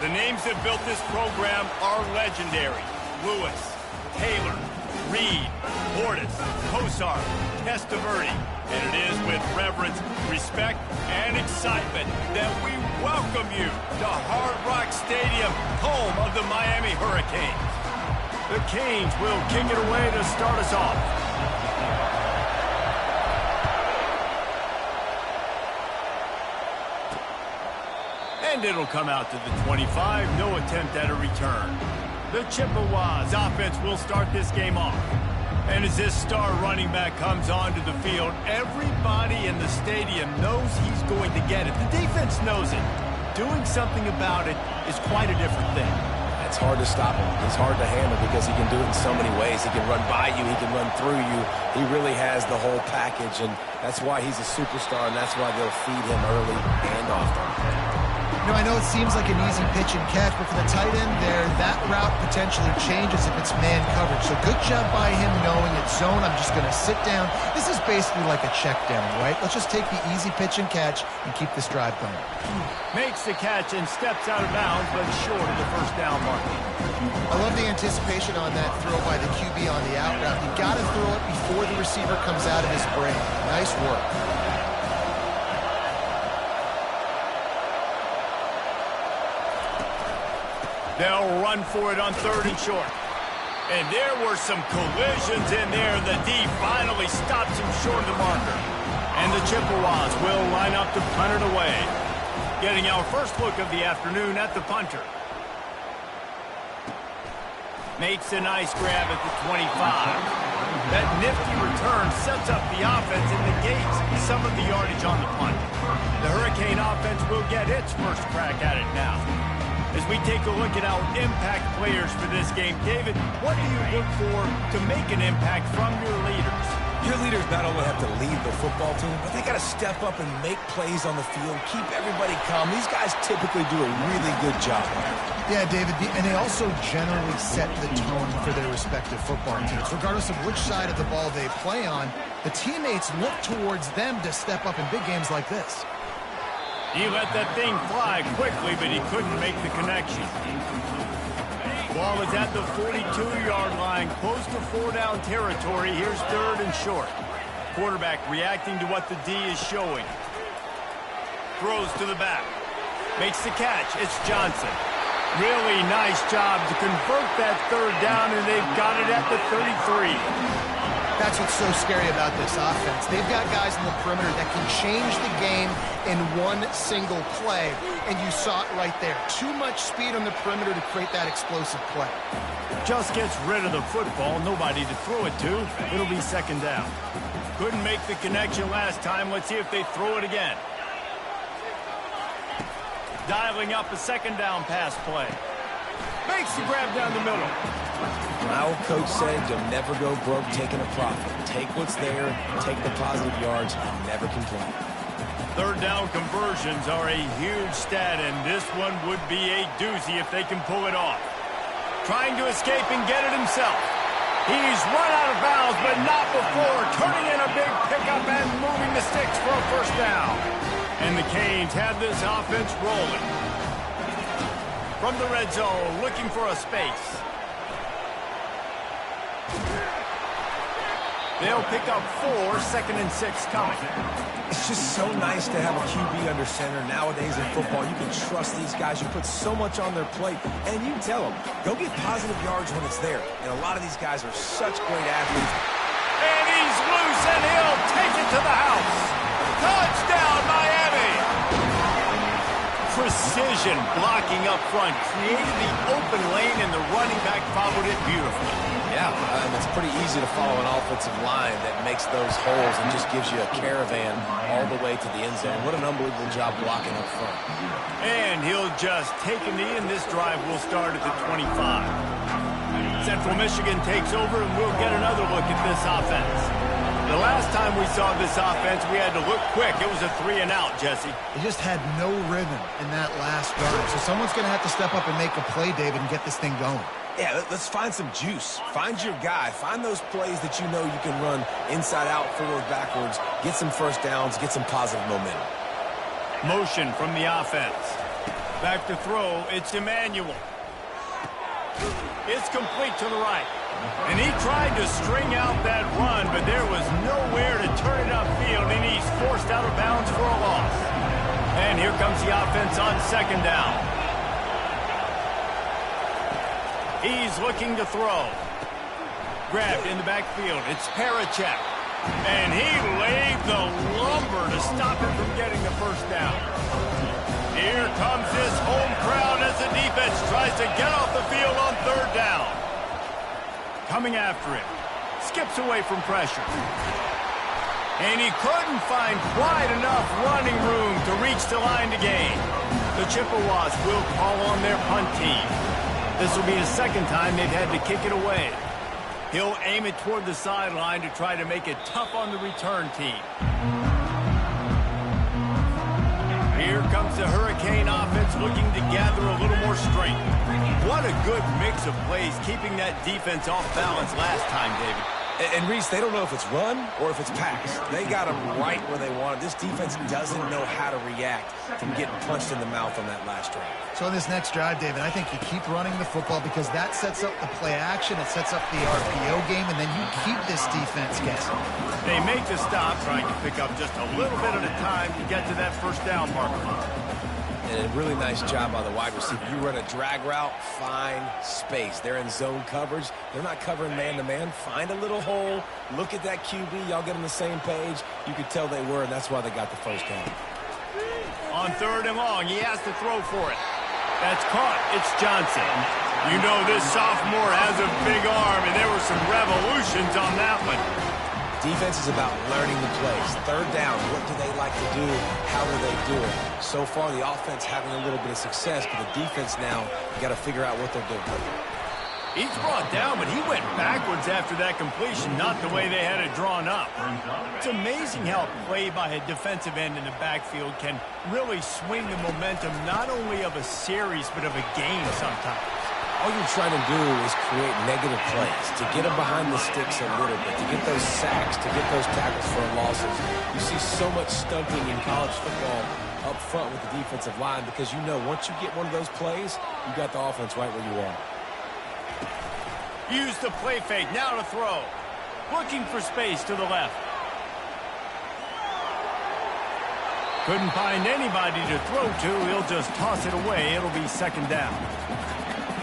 The names that built this program are legendary. Lewis, Taylor, Reed, Portis, Kosar, Testaverde. And it is with reverence, respect, and excitement that we welcome you to Hard Rock Stadium, home of the Miami Hurricanes. The Canes will kick it away to start us off. And it'll come out to the 25, no attempt at a return. The Chippewas offense will start this game off. And as this star running back comes onto the field, everybody in the stadium knows he's going to get it. The defense knows it. Doing something about it is quite a different thing. It's hard to stop him. It's hard to handle because he can do it in so many ways. He can run by you. He can run through you. He really has the whole package, and that's why he's a superstar, and that's why they'll feed him early and often. You know, I know it seems like an easy pitch and catch, but for the tight end there, that route potentially changes if it's man coverage. So good job by him knowing it's zone. I'm just going to sit down. This is basically like a check down, right? Let's just take the easy pitch and catch and keep this drive going. Makes the catch and steps out of bounds, but short of the first down mark. I love the anticipation on that throw by the QB on the out route. You got to throw it before the receiver comes out of his brain. Nice work. They'll run for it on 3rd and short. And there were some collisions in there. The D finally stops him short of the marker. And the Chippewas will line up to punt it away. Getting our first look of the afternoon at the punter. Makes a nice grab at the 25. That nifty return sets up the offense and negates some of the yardage on the punt. The Hurricane offense will get its first crack at it now. As we take a look at our impact players for this game, David, what do you look for to make an impact from your leaders? Your leaders not only have to lead the football team, but they got to step up and make plays on the field, keep everybody calm. These guys typically do a really good job. Yeah, David, and they also generally set the tone for their respective football teams. Regardless of which side of the ball they play on, the teammates look towards them to step up in big games like this. He let that thing fly quickly, but he couldn't make the connection. Ball is at the 42-yard line, close to 4-down territory. Here's 3rd and short. Quarterback reacting to what the D is showing. Throws to the back. Makes the catch. It's Johnson. Really nice job to convert that 3rd down, and they've got it at the 33. That's what's so scary about this offense. They've got guys in the perimeter that can change the game in one single play, and you saw it right there. Too much speed on the perimeter to create that explosive play. Just gets rid of the football, nobody to throw it to. It'll be 2nd down. Couldn't make the connection last time. Let's see if they throw it again. Dialing up a 2nd down pass play. Makes the grab down the middle. My old coach said you'll never go broke taking a profit. Take what's there, take the positive yards, and never complain. 3rd down conversions are a huge stat, and this one would be a doozy if they can pull it off. Trying to escape and get it himself. He's run out of bounds, but not before turning in a big pickup and moving the sticks for a 1st down. And the Canes have this offense rolling. From the red zone, looking for a space. They'll pick up 4, 2nd and 6 coming. It's just so nice to have a QB under center. Nowadays in football, you can trust these guys. You put so much on their plate, and you tell them, go get positive yards when it's there. And a lot of these guys are such great athletes. And he's loose, and he'll take it to the house. Touchdown, Miami! Precision blocking up front created the open lane, and the running back followed it beautifully. Yeah, and it's pretty easy to follow an offensive line that makes those holes and just gives you a caravan all the way to the end zone. What an unbelievable job blocking up front. And he'll just take a knee, and this drive will start at the 25. Central Michigan takes over, and we'll get another look at this offense. The last time we saw this offense, we had to look quick. It was a 3-and-out, Jesse. They just had no rhythm in that last drive. So someone's going to have to step up and make a play, David, and get this thing going. Yeah, let's find some juice. Find your guy. Find those plays that you know you can run inside out, forward, backwards. Get some 1st downs. Get some positive momentum. Motion from the offense. Back to throw, it's Emmanuel. It's complete to the right. And he tried to string out that run, but there was nowhere to turn it upfield, and he's forced out of bounds for a loss. And here comes the offense on second down. He's looking to throw. Grabbed in the backfield. It's Parachek. And he laid the lumber to stop him from getting the first down. Here comes his home crowd as the defense tries to get off the field on third down. Coming after him. Skips away from pressure. And he couldn't find quite enough running room to reach the line to gain. The Chippewas will call on their punt team. This will be the second time they've had to kick it away. He'll aim it toward the sideline to try to make it tough on the return team. Here comes the Hurricane offense looking to gather a little more strength. What a good mix of plays, keeping that defense off balance last time, David. And Reese, they don't know if it's run or if it's pass. They got them right where they want them. This defense doesn't know how to react from getting punched in the mouth on that last drive. So in this next drive, David, I think you keep running the football because that sets up the play action, it sets up the RPO game, and then you keep this defense guessing. They make the stop, trying to pick up just a little bit at a time to get to that first down marker. And a really nice job by the wide receiver. You run a drag route, find space. They're in zone coverage. They're not covering man-to-man. Find a little hole. Look at that QB. Y'all get on the same page. You could tell they were, and that's why they got the first down. On third and long, he has to throw for it. That's caught. It's Johnson. You know this sophomore has a big arm, and there were some revolutions on that one. Defense is about learning the plays. Third down, what do they like to do? How do they do it? So far, the offense having a little bit of success, but the defense now, you got to figure out what they're doing. He's brought down, but he went backwards after that completion, not the way they had it drawn up. It's amazing how a play by a defensive end in the backfield can really swing the momentum not only of a series, but of a game sometimes. All you're trying to do is create negative plays, to get them behind the sticks a little bit, to get those sacks, to get those tackles for losses. You see so much stunting in college football up front with the defensive line because you know once you get one of those plays, you got the offense right where you are. Use the play fake, now to throw. Looking for space to the left. Couldn't find anybody to throw to. He'll just toss it away. It'll be second down.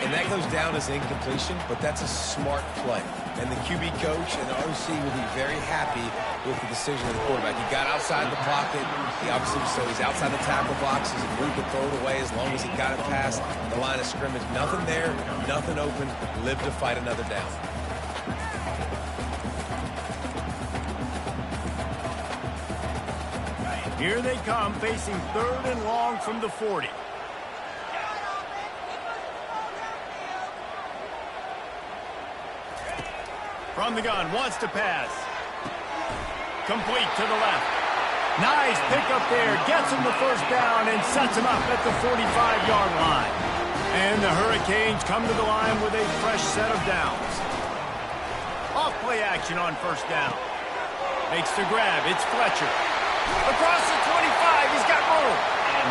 And that goes down as incompletion, but that's a smart play. And the QB coach and the OC will be very happy with the decision of the quarterback. He got outside the pocket. He obviously, so he's outside the tackle boxes and moved to throw it away as long as he got it past the line of scrimmage. Nothing there, nothing open. Live to fight another down. Here they come, facing third and long from the 40. From the gun, wants to pass. Complete to the left. Nice pickup there. Gets him the first down and sets him up at the 45-yard line. And the Hurricanes come to the line with a fresh set of downs. Off play action on first down. Makes the grab. It's Fletcher. Across the 25. He's got room.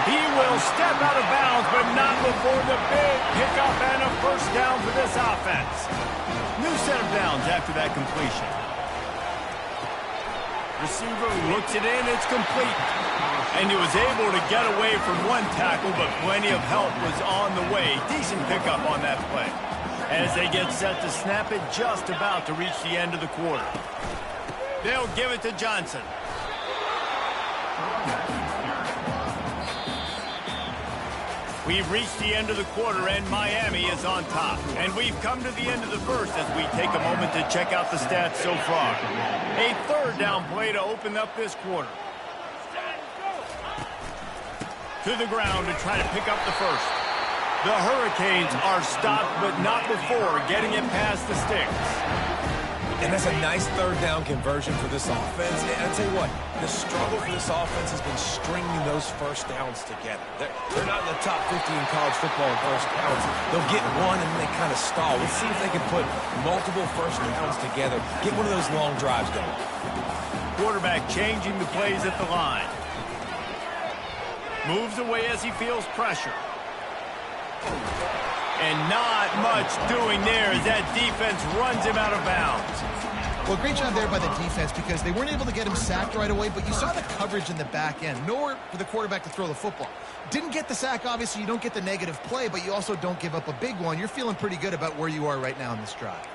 He will step out of bounds, but not before the big pickup and a first down for this offense. New set of downs after that completion. Receiver looks it in, it's complete. And he was able to get away from one tackle, but plenty of help was on the way. Decent pickup on that play. As they get set to snap it, just about to reach the end of the quarter. They'll give it to Johnson. We've reached the end of the quarter, and Miami is on top. And we've come to the end of the first as we take a moment to check out the stats so far. A third down play to open up this quarter. To the ground to try to pick up the first. The Hurricanes are stopped, but not before getting it past the sticks. And that's a nice third down conversion for this offense. And I'll tell you what, the struggle for this offense has been stringing those first downs together. They're not in the top 50 in college football in first downs. They'll get one and then they kind of stall. Let's see if they can put multiple first downs together. Get one of those long drives going. Quarterback changing the plays at the line. Moves away as he feels pressure. And not much doing there as that defense runs him out of bounds. Well, great job there by the defense because they weren't able to get him sacked right away, but you saw the coverage in the back end. Nowhere for the quarterback to throw the football. Didn't get the sack, obviously. You don't get the negative play, but you also don't give up a big one. You're feeling pretty good about where you are right now in this drive.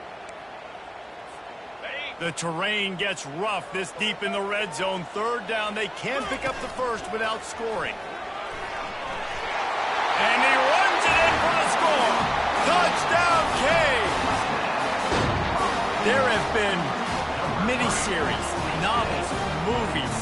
The terrain gets rough this deep in the red zone. Third down, they can pick up the first without scoring. And he runs it in for the score. Touchdown, Cade. There have been miniseries, novels, movies,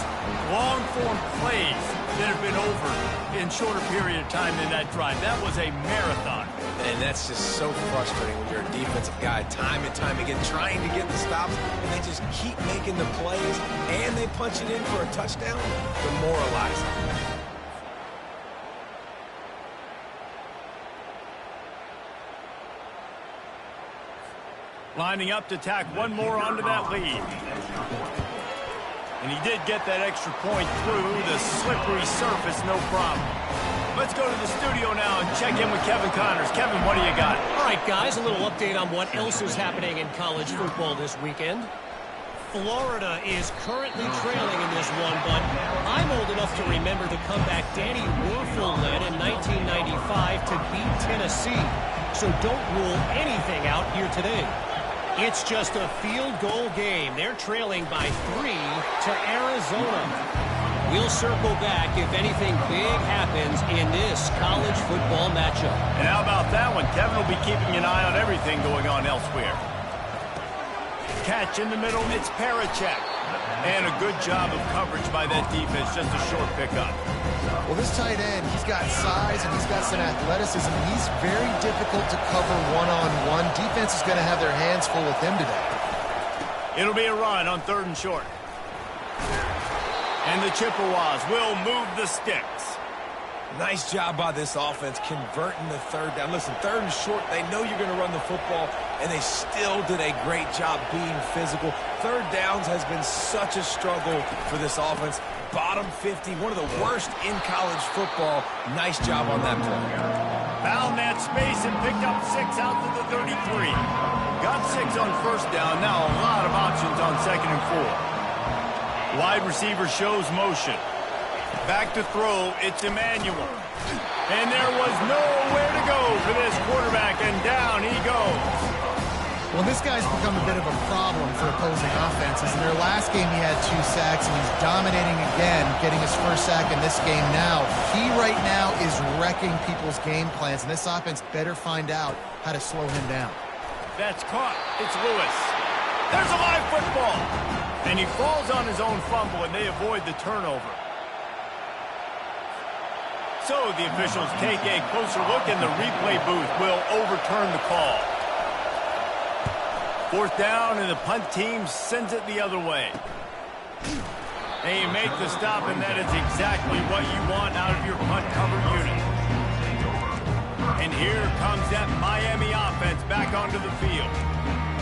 long-form plays that have been over in shorter period of time than that drive. That was a marathon. And that's just so frustrating when you're a defensive guy, time and time again, trying to get the stops, and they just keep making the plays, and they punch it in for a touchdown. Demoralizing. Lining up to tack one more onto that lead. And he did get that extra point through the slippery surface, no problem. Let's go to the studio now and check in with Kevin Connors. Kevin, what do you got? All right, guys, a little update on what else is happening in college football this weekend. Florida is currently trailing in this one, but I'm old enough to remember the comeback Danny Wuerffel led in 1995 to beat Tennessee. So don't rule anything out here today. It's just a field goal game. They're trailing by 3 to Arizona. We'll circle back if anything big happens in this college football matchup. And how about that one? Kevin will be keeping an eye on everything going on elsewhere. Catch in the middle, it's Parachek. And a good job of coverage by that defense, just a short pickup. Well, this tight end, he's got size and he's got some athleticism. He's very difficult to cover one-on-one. Defense is going to have their hands full with him today. It'll be a run on 3rd and short. And the Chippewas will move the sticks. Nice job by this offense converting the 3rd down. Listen, 3rd and short, they know you're going to run the football, and they still did a great job being physical. 3rd downs has been such a struggle for this offense. Bottom 50, one of the worst in college football. Nice job on that play. Found that space and picked up 6 out to the 33. Got 6 on 1st down. Now a lot of options on 2nd and 4. Wide receiver shows motion. Back to throw, it's Emmanuel. And there was nowhere to go for this quarterback, and down he goes. Well, this guy's become a bit of a problem for opposing offenses. In their last game, he had 2 sacks, and he's dominating again, getting his 1st sack in this game now. He right now is wrecking people's game plans, and this offense better find out how to slow him down. That's caught. It's Lewis. There's a live football. And he falls on his own fumble, and they avoid the turnover. So the officials take a closer look, and the replay booth will overturn the call. 4th down, and the punt team sends it the other way. They make the stop, and that is exactly what you want out of your punt cover unit. And here comes that Miami offense back onto the field.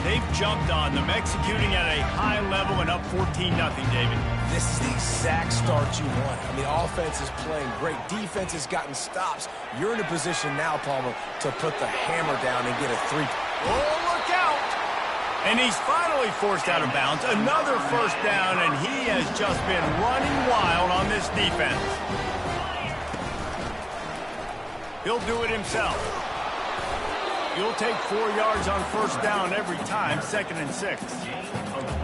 They've jumped on them, executing at a high level and up 14-0, David. This is the exact start you want. I mean, offense is playing great. Defense has gotten stops. You're in a position now, Palmer, to put the hammer down and get a 3. Oh, look out! And he's finally forced out of bounds. Another 1st down, and he has just been running wild on this defense. He'll do it himself. He'll take 4 yards on 1st down every time, 2nd and 6.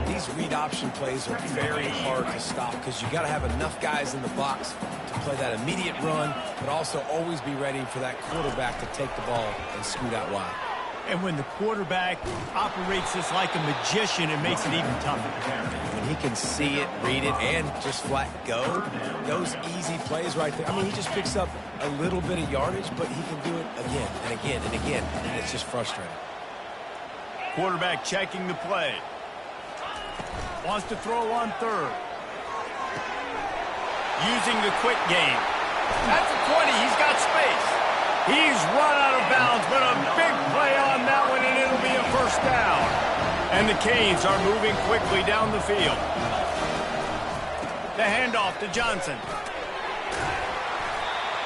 These read option plays are very hard to stop because you got to have enough guys in the box to play that immediate run, but also always be ready for that quarterback to take the ball and scoot out wide. And when the quarterback operates this like a magician, it makes it even tougher. When he can see it, read it, and just flat go, those easy plays right there. I mean, he just picks up a little bit of yardage, but he can do it again and again and again, and it's just frustrating. Quarterback checking the play. Wants to throw on 3rd. Using the quick game. That's a 20. He's got space. He's run out of bounds, but a big play on that one, and it'll be a 1st down. And the Canes are moving quickly down the field. The handoff to Johnson.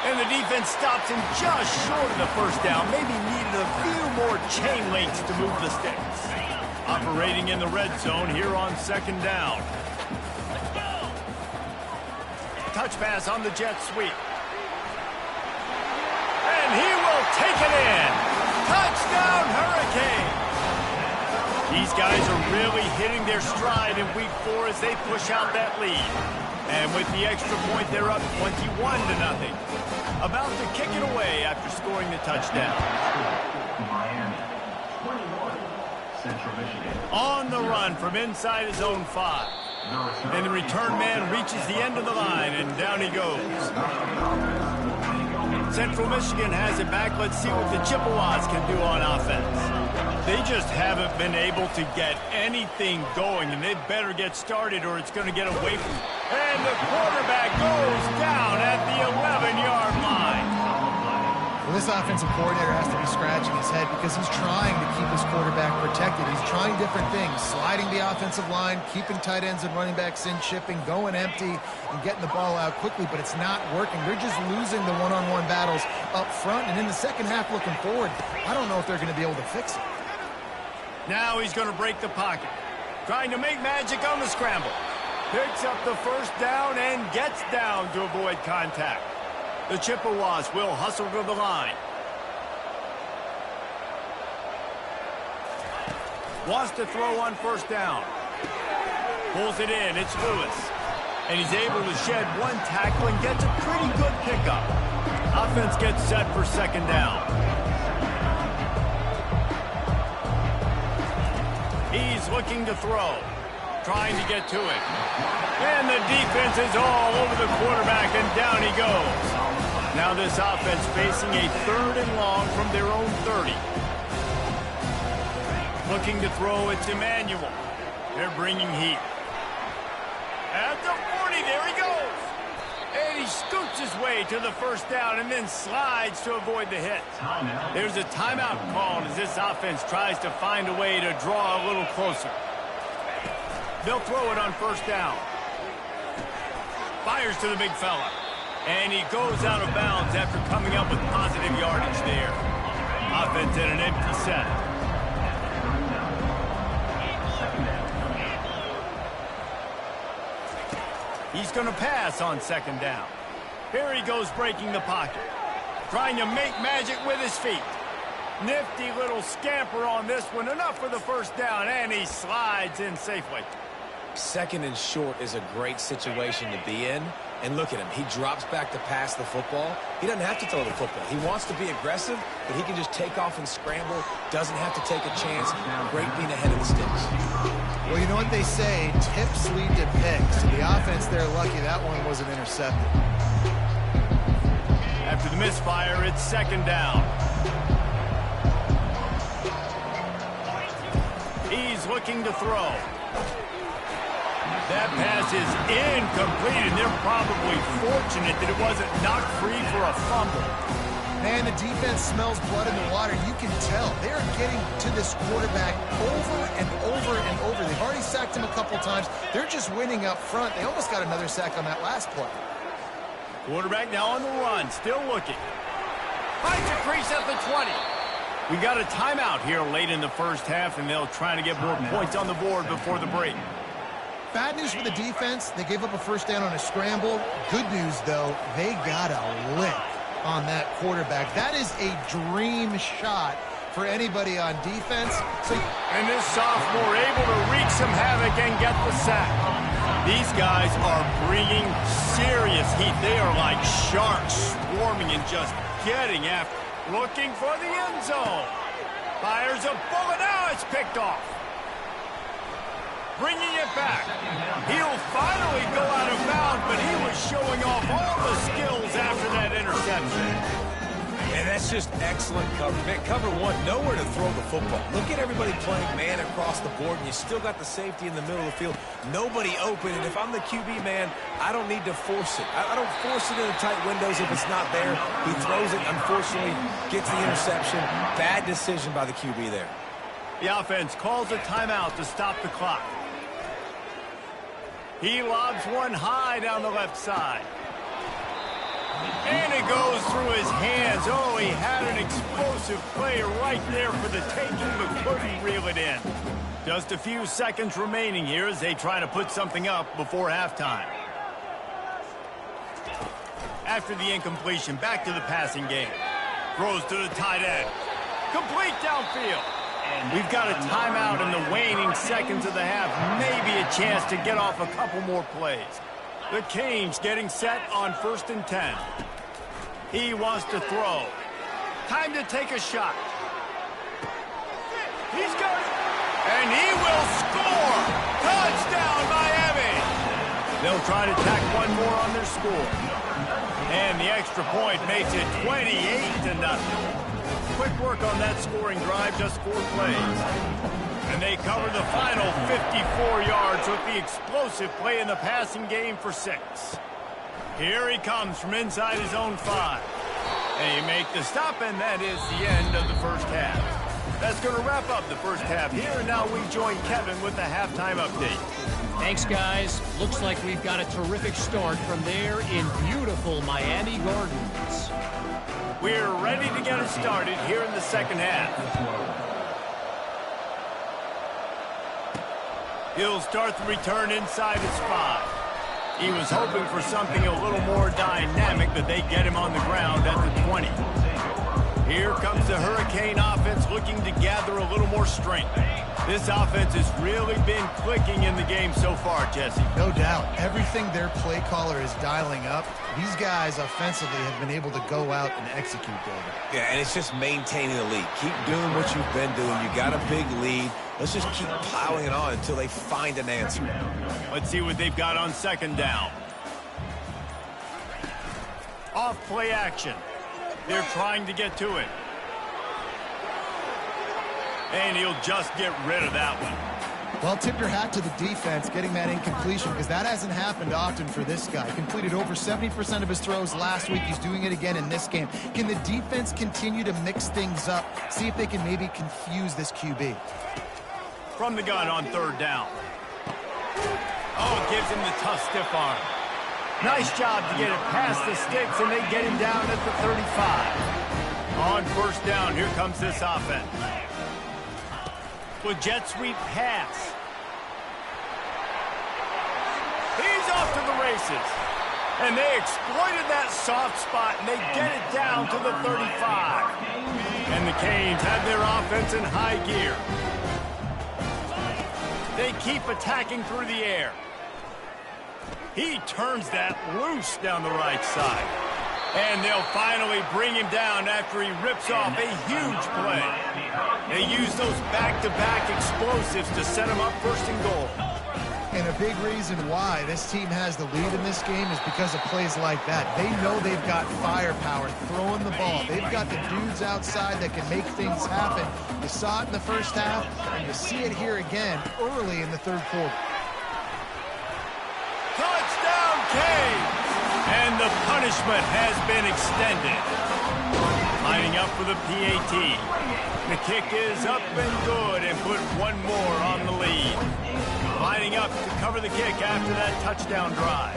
And the defense stops him just short of the first down. Maybe needed a few more chain links to move the sticks. Operating in the red zone here on second down. Touch pass on the jet sweep. And he will take it in. Touchdown, Hurricane. These guys are really hitting their stride in week 4 as they push out that lead. And with the extra point, they're up 21-0. About to kick it away after scoring the touchdown. On the run from inside his own 5. And the return man reaches the end of the line, and down he goes. Central Michigan has it back. Let's see what the Chippewas can do on offense. They just haven't been able to get anything going, and they better get started or it's going to get away from them. And the quarterback goes down at the 11-yard line. Well, this offensive coordinator has to be scratching his head because he's trying to keep his quarterback protected. He's trying different things, sliding the offensive line, keeping tight ends and running backs in, chipping, going empty, and getting the ball out quickly, but it's not working. They're just losing the one-on-one battles up front, and in the second half looking forward, I don't know if they're going to be able to fix it. Now he's going to break the pocket, trying to make magic on the scramble. Picks up the first down and gets down to avoid contact. The Chippewas will hustle to the line. Wants to throw on first down. Pulls it in. It's Lewis. And he's able to shed one tackle and gets a pretty good pickup. Offense gets set for second down. He's looking to throw. Trying to get to it. And the defense is all over the quarterback, and down he goes. Now this offense facing a 3rd and long from their own 30. Looking to throw, it's Emmanuel. They're bringing heat. At the 40, there he goes. And he scoots his way to the first down and then slides to avoid the hit. There's a timeout called as this offense tries to find a way to draw a little closer. They'll throw it on first down. Fires to the big fella. And he goes out of bounds after coming up with positive yardage there. Offense at an empty set. He's going to pass on second down. Here he goes breaking the pocket. Trying to make magic with his feet. Nifty little scamper on this one. Enough for the first down, and he slides in safely. Second and short is a great situation to be in. And look at him. He drops back to pass the football. He doesn't have to throw the football. He wants to be aggressive, but he can just take off and scramble. Doesn't have to take a chance. Great being ahead of the sticks. Well, you know what they say, tips lead to picks. The offense, they're lucky that one wasn't intercepted. After the misfire, it's second down. He's looking to throw. That pass is incomplete, and they're probably fortunate that it wasn't knocked free for a fumble. Man, the defense smells blood in the water. You can tell. They're getting to this quarterback over and over and over. They've already sacked him a couple times. They're just winning up front. They almost got another sack on that last play. Quarterback now on the run, still looking. Finds a crease at the 20. We got a timeout here late in the first half, and they'll try to get more points on the board before the break. Bad news for the defense. They gave up a first down on a scramble. Good news, though, they got a lick on that quarterback. That is a dream shot for anybody on defense. And this sophomore able to wreak some havoc and get the sack. These guys are bringing serious heat. They are like sharks swarming and just getting after. Looking for the end zone. Fires a bullet. Now it's picked off. Bringing it back. He'll finally go out of bounds, but he was showing off all the skills after that interception. And that's just excellent cover. Man, cover one, nowhere to throw the football. Look at everybody playing man across the board, and you still got the safety in the middle of the field. Nobody open, and if I'm the QB, man, I don't need to force it. I don't force it in the tight windows if it's not there. He throws it, unfortunately, gets the interception. Bad decision by the QB there. The offense calls a timeout to stop the clock. He lobs one high down the left side. And it goes through his hands. Oh, he had an explosive play right there for the taking, but couldn't reel it in. Just a few seconds remaining here as they try to put something up before halftime. After the incompletion, back to the passing game. Throws to the tight end. Complete downfield. And we've got a timeout in the waning seconds of the half. Maybe a chance to get off a couple more plays. The Canes getting set on 1st and 10. He wants to throw. Time to take a shot. He's got it. And he will score. Touchdown, Miami. They'll try to tack one more on their score. And the extra point makes it 28-0. Quick work on that scoring drive, just 4 plays. And they cover the final 54 yards with the explosive play in the passing game for 6. Here he comes from inside his own 5. They make the stop, and that is the end of the first half. That's going to wrap up the first half here, and now we join Kevin with the halftime update. Thanks, guys. Looks like we've got a terrific start from there in beautiful Miami Gardens. We're ready to get it started here in the second half. He'll start the return inside his 5. He was hoping for something a little more dynamic, but they get him on the ground at the 20. Here comes the Hurricane offense looking to gather a little more strength. This offense has really been clicking in the game so far, Jesse. No doubt. Everything their play caller is dialing up, these guys offensively have been able to go out and execute, David. Yeah, and it's just maintaining the lead. Keep doing what you've been doing. You got a big lead. Let's just keep piling it on until they find an answer. Let's see what they've got on 2nd down. Off play action. They're trying to get to it. And he'll just get rid of that one. Well, tip your hat to the defense getting that incompletion, because that hasn't happened often for this guy. Completed over 70% of his throws last week. He's doing it again in this game. Can the defense continue to mix things up? See if they can maybe confuse this QB. From the gun on 3rd down. Oh, it gives him the tough stiff arm. Nice job to get it past the sticks, and they get him down at the 35. On 1st down, here comes this offense. With jet sweep pass. He's off to the races. And they exploited that soft spot, and they get it down to the 35. And the Canes have their offense in high gear. They keep attacking through the air. He turns that loose down the right side. And they'll finally bring him down after he rips off a huge play. They use those back-to-back explosives to set him up 1st and goal. And a big reason why this team has the lead in this game is because of plays like that. They know they've got firepower throwing the ball. They've got the dudes outside that can make things happen. You saw it in the first half, and you see it here again early in the 3rd quarter. Touchdown, Canes! And the punishment has been extended. Lining up for the PAT. The kick is up and good, and put one more on the lead. Lining up to cover the kick after that touchdown drive.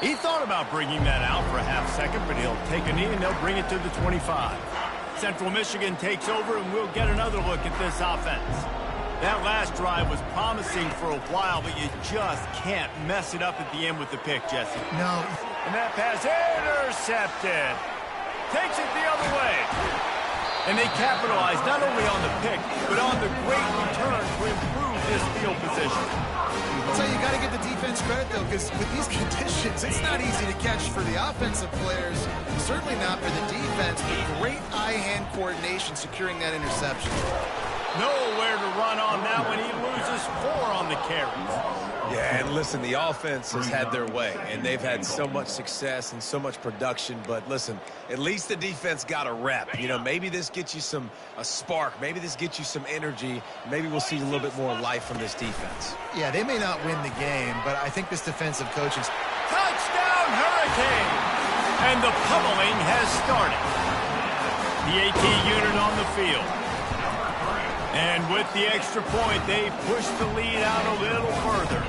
He thought about bringing that out for a half second, but he'll take a knee and they'll bring it to the 25. Central Michigan takes over, and we'll get another look at this offense. That last drive was promising for a while, but you just can't mess it up at the end with the pick, Jesse. No. And that pass intercepted. Takes it the other way. And they capitalize not only on the pick, but on the great return to improve this field position. So you got to give the defense credit, though, because with these conditions, it's not easy to catch for the offensive players, certainly not for the defense, but great eye-hand coordination securing that interception. Nowhere to run on that one. He loses 4 on the carries. Yeah, and listen, the offense has had their way, and they've had so much success and so much production. But listen, at least the defense got a rep. You know, maybe this gets you a spark. Maybe this gets you some energy. Maybe we'll see a little bit more life from this defense. Yeah, they may not win the game, but I think this defensive coaching... Touchdown, Hurricane! And the pummeling has started. The AT unit on the field. And with the extra point, they push the lead out a little further.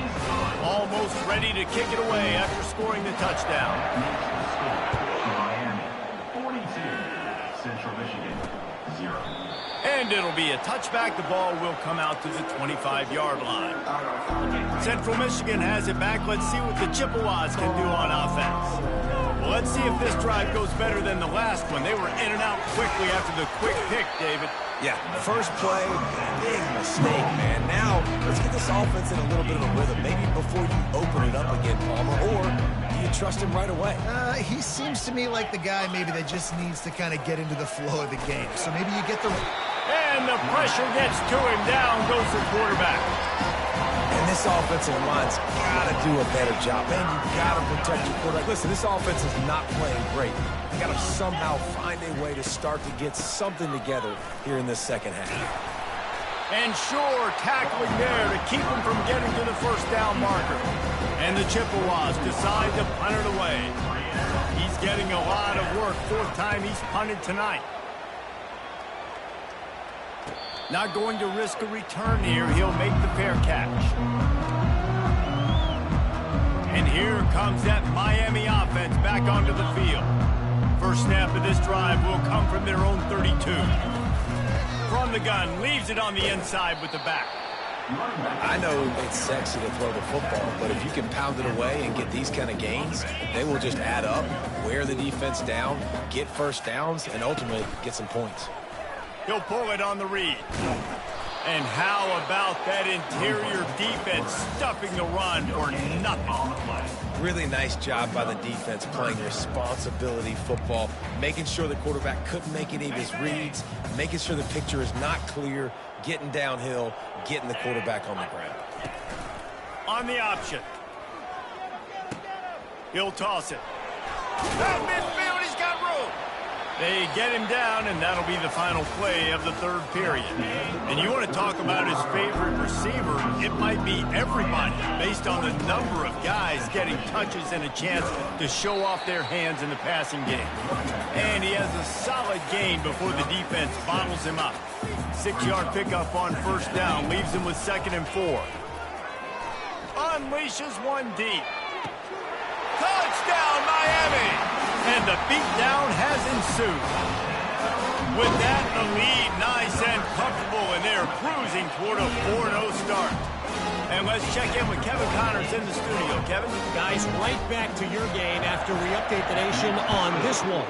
Almost ready to kick it away after scoring the touchdown. Miami, 42. Central Michigan, 0. And it'll be a touchback. The ball will come out to the 25-yard line. Central Michigan has it back. Let's see what the Chippewas can do on offense. Well, let's see if this drive goes better than the last one. They were in and out quickly after the quick pick, David. Yeah, first play, big mistake, man. Now, let's get this offense in a little bit of a rhythm. Maybe before you open it up again, Palmer, or do you trust him right away? He seems to me like the guy maybe that just needs to kind of get into the flow of the game. So maybe you get the... And the pressure gets to him. Down goes the quarterback. And this offensive line's got to do a better job. Man, you got to protect your quarterback. Listen, this offense is not playing great. You got to somehow find a way to start to get something together here in this second half. And sure, tackling there to keep him from getting to the first down marker. And the Chippewas decide to punt it away. He's getting a lot of work. Fourth time he's punted tonight. Not going to risk a return here. He'll make the fair catch. And here comes that Miami offense back onto the field. First snap of this drive will come from their own 32. From the gun, leaves it on the inside with the back. I know it's sexy to throw the football, but if you can pound it away and get these kind of gains, they will just add up, wear the defense down, get first downs, and ultimately get some points. He'll pull it on the read. And how about that interior defense stuffing the run for nothing? Really nice job by the defense playing responsibility football, making sure the quarterback couldn't make any of his reads, making sure the picture is not clear, getting downhill, getting the quarterback on the ground. On the option. He'll toss it. That midfield, he's got room. They get him down, and that'll be the final play of the third period. And you want to talk about his favorite receiver, it might be everybody, based on the number of guys getting touches and a chance to show off their hands in the passing game. And he has a solid gain before the defense bottles him up. 6-yard pickup on first down, leaves him with 2nd and 4. Unleashes one deep. Touchdown, Miami! And the beatdown has ensued. With that, the lead nice and comfortable, and they're cruising toward a 4-0 start. And let's check in with Kevin Connors in the studio. Kevin? Guys, right back to your game after we update the nation on this one.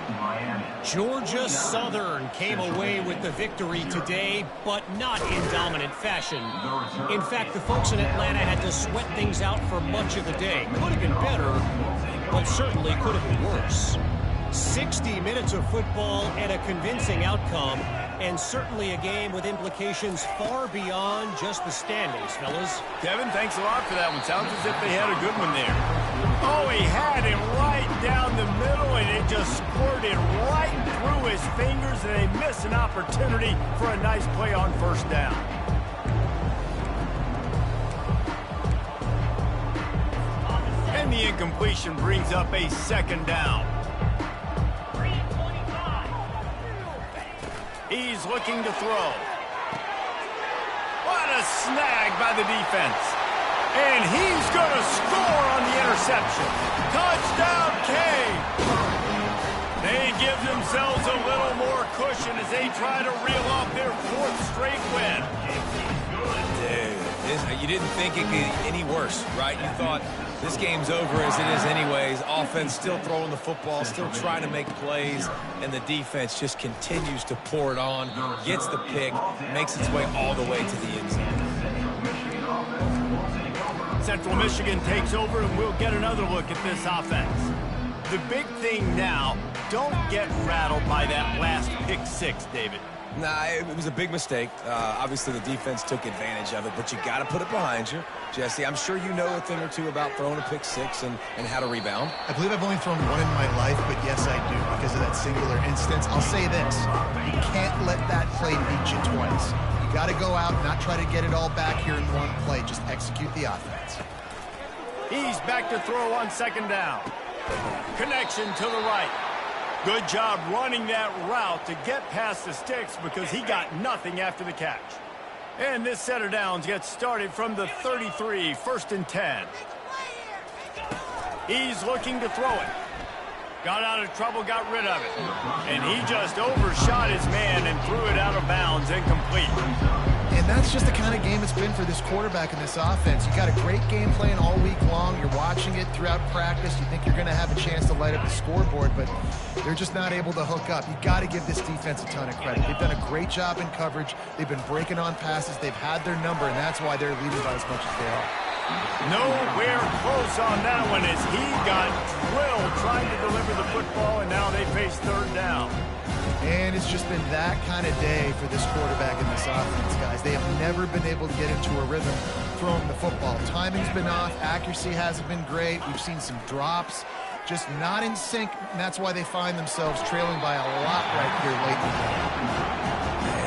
Georgia Southern came away with the victory today, but not in dominant fashion. In fact, the folks in Atlanta had to sweat things out for much of the day. Could have been better, but certainly could have been worse. 60 minutes of football and a convincing outcome, and certainly a game with implications far beyond just the standings, fellas. Kevin, thanks a lot for that one. Sounds as if they had a good one there. Oh, he had him right down the middle, and it just squirted right through his fingers, and they missed an opportunity for a nice play on first down. And the incompletion brings up a 2nd down. He's looking to throw. What a snag by the defense. And he's going to score on the interception. Touchdown, Cade. They give themselves a little more cushion as they try to reel off their 4th straight win. Dude, you didn't think it could get any worse, right? You thought this game's over as it is anyways. Offense still throwing the football, still trying to make plays, and the defense just continues to pour it on, gets the pick, makes its way all the way to the end zone. Central Michigan takes over, and we'll get another look at this offense. The big thing now, don't get rattled by that last pick 6, David. Nah, it was a big mistake. Obviously, the defense took advantage of it, but you got to put it behind you. Jesse, I'm sure you know a thing or two about throwing a pick 6 and how to rebound. I believe I've only thrown one in my life, but yes, I do, because of that singular instance. I'll say this. You can't let that play beat you twice. You got to go out, not try to get it all back here in one play. Just execute the offense. He's back to throw on 2nd down. Connection to the right. Good job running that route to get past the sticks because he got nothing after the catch. And this set of downs gets started from the 33, 1st and 10. He's looking to throw it. Got out of trouble, got rid of it. And he just overshot his man and threw it out of bounds, incomplete. And that's just the kind of game it's been for this quarterback in this offense. You got a great game plan all week long. You're watching it throughout practice. You think you're going to have a chance to light up the scoreboard, but they're just not able to hook up. You got to give this defense a ton of credit. They've done a great job in coverage. They've been breaking on passes. They've had their number, and that's why they're leading by as much as they are. Nowhere close on that one as he got drilled trying to deliver the football, and now they face 3rd down. And it's just been that kind of day for this quarterback in this offense, guys. They have never been able to get into a rhythm throwing the football. Timing's been off. Accuracy hasn't been great. We've seen some drops. Just not in sync, and that's why they find themselves trailing by a lot right here late in the game.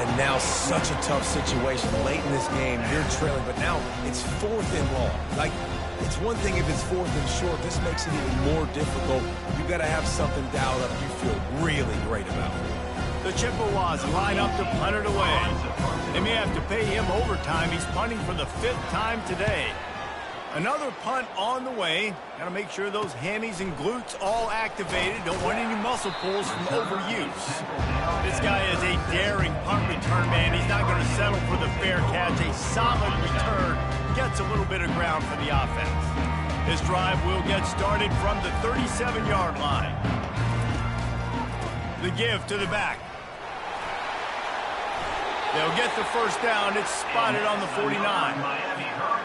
And now such a tough situation. Late in this game, you're trailing, but now it's 4th and long. Like, it's one thing if it's 4th and short. This makes it even more difficult. You got to have something dialed up you feel really great about. The Chippewas line up to punt it away. They may have to pay him overtime. He's punting for the 5th time today. Another punt on the way. Got to make sure those hammies and glutes all activated. Don't want any muscle pulls from overuse. This guy is a daring punt return man. He's not going to settle for the fair catch. A solid return. Gets a little bit of ground for the offense. This drive will get started from the 37-yard line. The give to the back. They'll get the 1st down. It's spotted on the 49.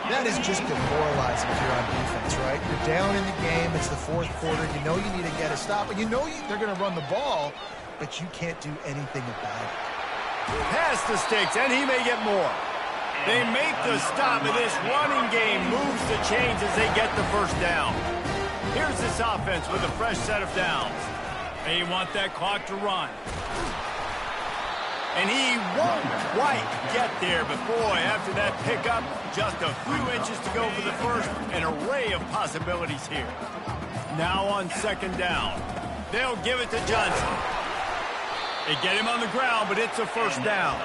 That is just demoralizing if you're on defense, right? You're down in the game. It's the 4th quarter. You know you need to get a stop, and you know they're going to run the ball, but you can't do anything about it. Past the sticks, and he may get more. They make the stop, and this running game moves the chains as they get the 1st down. Here's this offense with a fresh set of downs. They want that clock to run. And he won't quite get there, but boy, after that pickup, just a few inches to go for the 1st. An array of possibilities here. Now on 2nd down. They'll give it to Johnson. They get him on the ground, but it's a 1st down.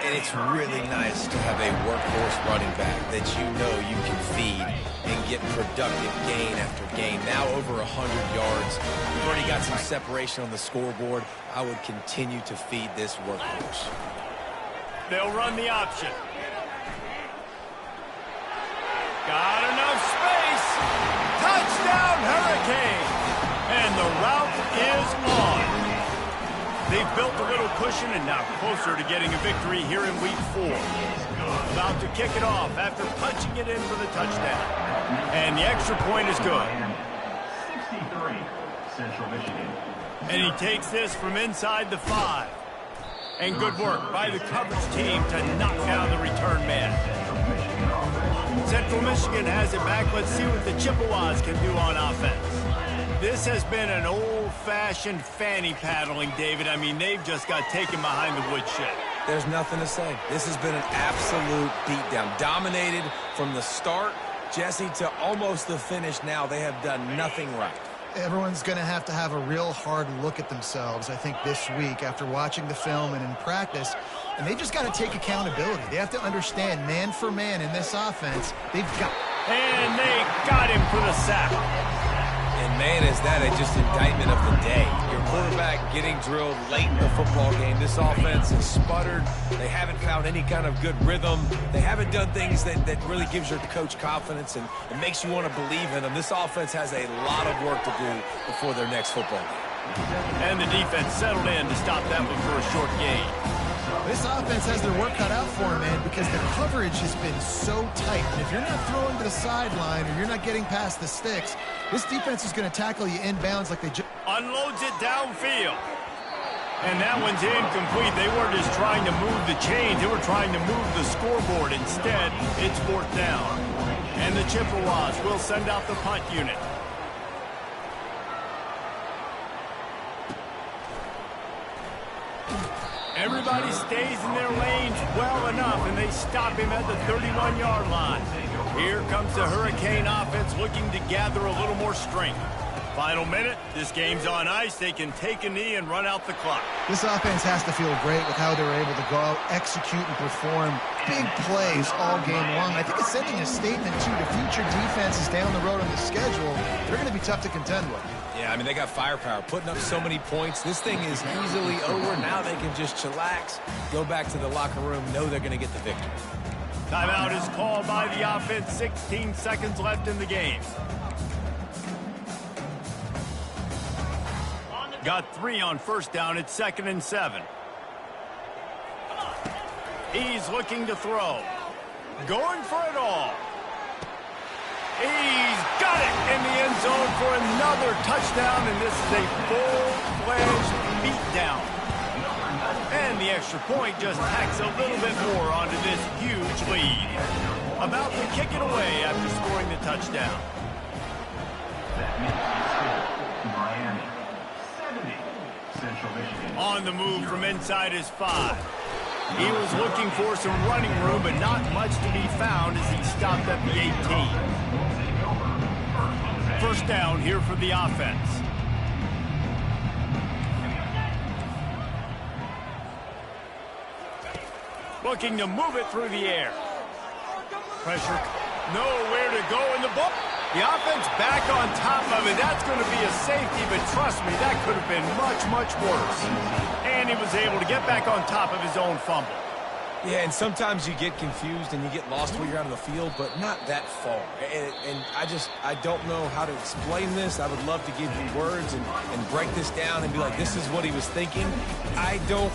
And it's really nice to have a workhorse running back that you know you can feed and get productive gain after gain. Now over 100 yards. We've already got some separation on the scoreboard. I would continue to feed this workhorse. They'll run the option. Got enough space. Touchdown, Hurricane. And the route is on. They've built a little cushion and now closer to getting a victory here in Week 4. About to kick it off after punching it in for the touchdown. And the extra point is good. 63, Central Michigan. And he takes this from inside the 5. And good work by the coverage team to knock down the return man. Central Michigan has it back. Let's see what the Chippewas can do on offense. This has been an old-fashioned fanny paddling, David. I mean, they've just got taken behind the woodshed. There's nothing to say. This has been an absolute beatdown. Dominated from the start, Jesse, to almost the finish now. They have done nothing right. Everyone's going to have a real hard look at themselves, I think, this week after watching the film and in practice. And they just got to take accountability. They have to understand, man for man in this offense, they've got... And they got him for the sack. And man, is that just indictment of the day. Your quarterback getting drilled late in the football game. This offense has sputtered. They haven't found any kind of good rhythm. They haven't done things that really gives your coach confidence and makes you want to believe in them. This offense has a lot of work to do before their next football game. And the defense settled in to stop that one for a short gain. This offense has their work cut out for them, man, because the coverage has been so tight. And if you're not throwing to the sideline or you're not getting past the sticks, this defense is going to tackle you inbounds like they just... Unloads it downfield. And that one's incomplete. They weren't just trying to move the chains. They were trying to move the scoreboard. Instead, it's 4th down. And the Chippewas will send out the punt unit. Everybody stays in their lanes well enough, and they stop him at the 31-yard line. Here comes the Hurricane offense looking to gather a little more strength. Final minute. This game's on ice. They can take a knee and run out the clock. This offense has to feel great with how they're able to go out, execute, and perform big plays all game long. I think it's sending a statement, too, to future defenses down the road on the schedule. They're going to be tough to contend with. Yeah, I mean, they got firepower, putting up so many points. This thing is easily over. Now they can just chillax, go back to the locker room, know they're going to get the victory. Timeout is called by the offense. 16 seconds left in the game. Got 3 on first down. It's 2nd and 7. He's looking to throw. Going for it all. He's got it in the end zone for another touchdown, and this is a full-fledged beatdown. And the extra point just tacks a little bit more onto this huge lead. About to kick it away after scoring the touchdown. Miami. 70. Central Michigan. On the move from inside his 5. He was looking for some running room, but not much to be found as he stopped at the 18. First down here for the offense. Looking to move it through the air. Pressure. Nowhere to go in the ball. The offense back on top of it. That's going to be a safety, but trust me, that could have been much, much worse. And he was able to get back on top of his own fumble. Yeah, and sometimes you get confused and you get lost when you're out of the field, but not that far. And I don't know how to explain this. I would love to give you words and break this down and be like, this is what he was thinking. I don't